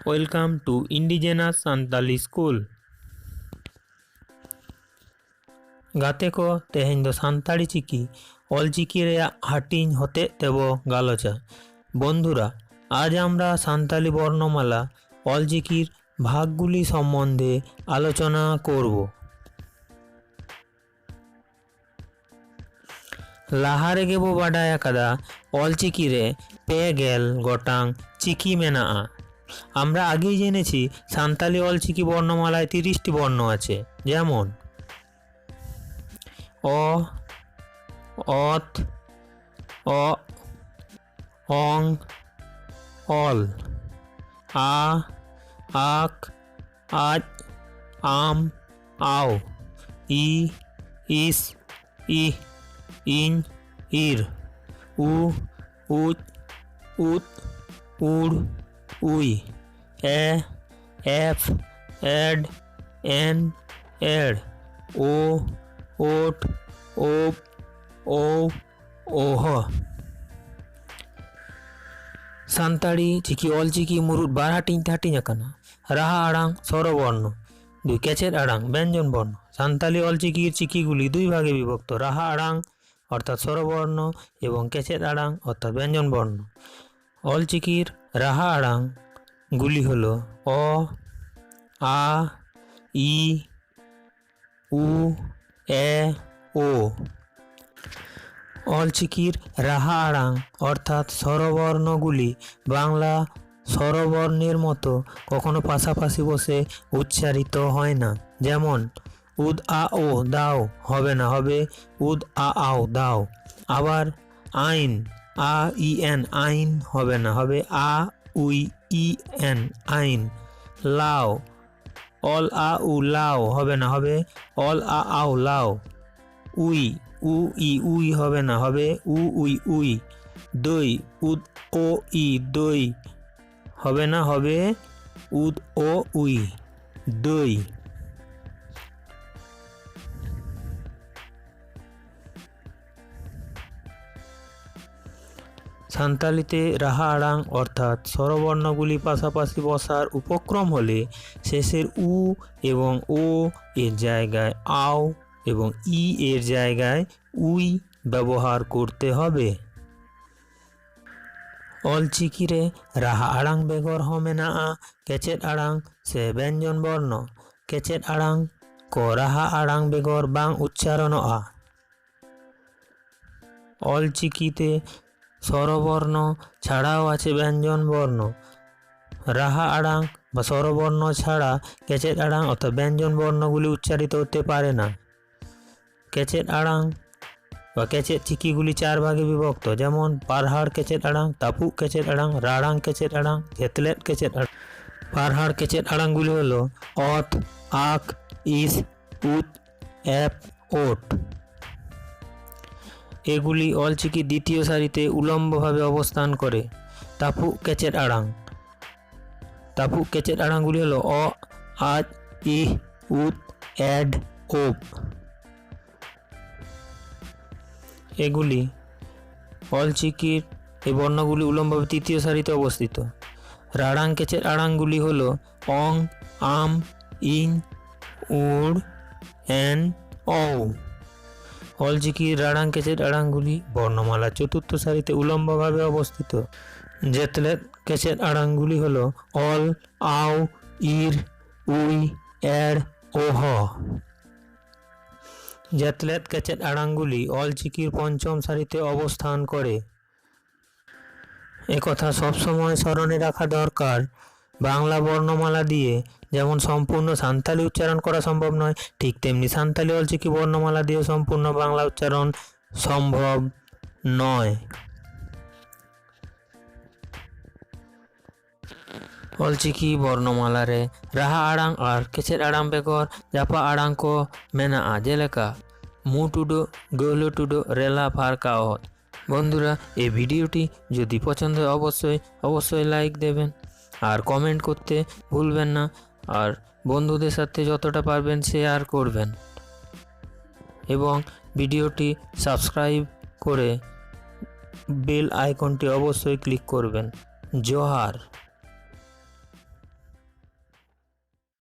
Welcome to Indigenous Santali School. ᱜᱟᱛᱮ ᱠᱚ ᱛᱮᱦᱮᱧ ᱫᱚ ᱥᱟᱱᱛᱟᱲᱤ ᱪᱤᱠᱤ ᱚᱞᱪᱤᱠᱤ ᱨᱮᱭᱟᱜ ᱦᱟᱹᱴᱤᱧ ᱦᱚᱛᱮ ᱛᱮᱵᱚ ᱜᱟᱞᱚᱪᱟ। বন্ধুরা, আজ আমরা সান্তালি বর্ণমালা অলচিকির ভাগগুলি সম্বন্ধে আলোচনা করব। লাহারে গেবো বাডায় আকাদা অলচিকি রে পেগেল গটাং চিকি মেনাআ। আমরা আগেই জেনেছি সান্তালি অলচিকি বর্ণমালায় 30টি বর্ণ আছে, যেমন অ, অত, অ, অং, অল, আ, আক, আজ, আম, আও, ই, ইস, ইহ, ইন, ইর, উ, উচ, উত, উড়, উই, এ, এফ, এড, এন, এড, ও, ওট, ওপ, ও, ওহ। সান্তাড়ি চিকি অলচিকি মুরুট বার হাটিং আকানা। রাহা আড়াং স্বরবর্ণ, দুই কেচের আড়াং ব্যঞ্জন বর্ণ। সান্তালি অলচিকির চিকিগুলি দুই ভাগে বিভক্ত, রাহা আড়াং অর্থাৎ স্বরবর্ণ এবং কেচের আড়াং অর্থাৎ ব্যঞ্জন বর্ণ। অলচিকির রাহা আড়াং গুলি হল অ, আ, ই, উ, এ, ও। অলচিকির রাহা আড়াং অর্থাৎ স্বরবর্ণগুলি বাংলা স্বরবর্ণের মতো কখনো পাশাপাশি বসে উচ্চারিত হয় না, যেমন উদ আ ও দাও হবে না, হবে উদ আ আও দাও। আবার আইন আ ই এন আইন হবে না, হবে আ উই ই এন আইন। লাও অল আ উ লাও হবে না, হবে অল আ আও লাও। উই উ ই উই হবে না, হবে উ উই উই। দই উদ ও ই দই হবে না, হবে উদ ও উই দই। সান্তালিতে রাহা আড়াং অর্থাৎ স্বরবর্ণগুলি পাশাপাশি বসার উপক্রম হলে শেষের উ এবং ও এর জায়গায় আও এবং ই এর জায়গায় উই ব্যবহার করতে হবে। অলচিকিরে রাহা আড়াং বেগর হমেনাআ কেচেদ আড়াং সে ব্যঞ্জন বর্ণ। কেচেদ আড়াং ক রাহা আড়াং বেগর বাং উচ্চারণআ। অলচিকিতে স্বরবর্ণ ছাড়াও আছে ব্যঞ্জন বর্ণ। রাহা আড়াং বা স্বরবর্ণ ছাড়া কেচেদ আড়াং অর্থাৎ ব্যঞ্জন বর্ণগুলি উচ্চারিত হতে পারে না। কেচেদ আড়াং বা কেচেদ চিকিগুলি 4 ভাগে বিভক্ত, যেমন পারহাড় কেচেদ আড়াং, তাপুক কেচেদ আড়াং, রাড়াং কেচেদ আড়াং, জেতলেট কেচেদ আড়াং। পারহাড় কেচেদ আড়াংগুলি হল অত, আক, ইস, উত, এপ, ওট। এগুলি অলচিকি দ্বিতীয় সারিতে উলম্বভাবে অবস্থান করে। তাপুক কেচেদ আড়াং, তাপুক কেচেদ আড়াংগুলি হল অ, আজ, ইহ, উত, এড, ওপ। এগুলি অলচিকির এই বর্ণগুলি উলম্বভাবে তৃতীয় সারিতে অবস্থিত। রাড়াং কেচেদ আড়াংগুলি হল অং, আম, ইং, উড়, এন, ঔ। অলচিকির রাড়াং কেচেদ আড়াংগুলি বর্ণমালা চতুর্থ সারিতে উলম্বভাবে অবস্থিত। জেতলেট কেচেদ আড়াংগুলি হল অল, আও, ইর, উই, এড়, ওহ। জেতলেট কেচেদ আড়াংগুলি অলচিকির পঞ্চম সারিতে অবস্থান করে। একথা সবসময় স্মরণে রাখা দরকার, বাংলা বর্ণমালা দিয়ে যেমন সম্পূর্ণ সান্তালি উচ্চারণ করা সম্ভব নয়, ঠিক তেমনি সান্তালি অলচিকি বর্ণমালা দিয়ে সম্পূর্ণ বাংলা উচ্চারণ সম্ভব নয়। অলচিকি বর্ণমালারে রাহা আড়াং আর কেচেদ আড়াং বেগর জাপা আড়াং কো মেনাআ, যেলেকা মু টুডো গৌলো টুডো রেলা ফারকা অত। বন্ধুরা, এই ভিডিওটি যদি পছন্দ হয় অবশ্যই লাইক দেবেন আর কমেন্ট করতে ভুলবেন না, আর বন্ধুদের সাথে যতটা পারবেন শেয়ার করবেন এবং ভিডিওটি সাবস্ক্রাইব করে বেল আইকনটি অবশ্যই ক্লিক করবেন। জোহার।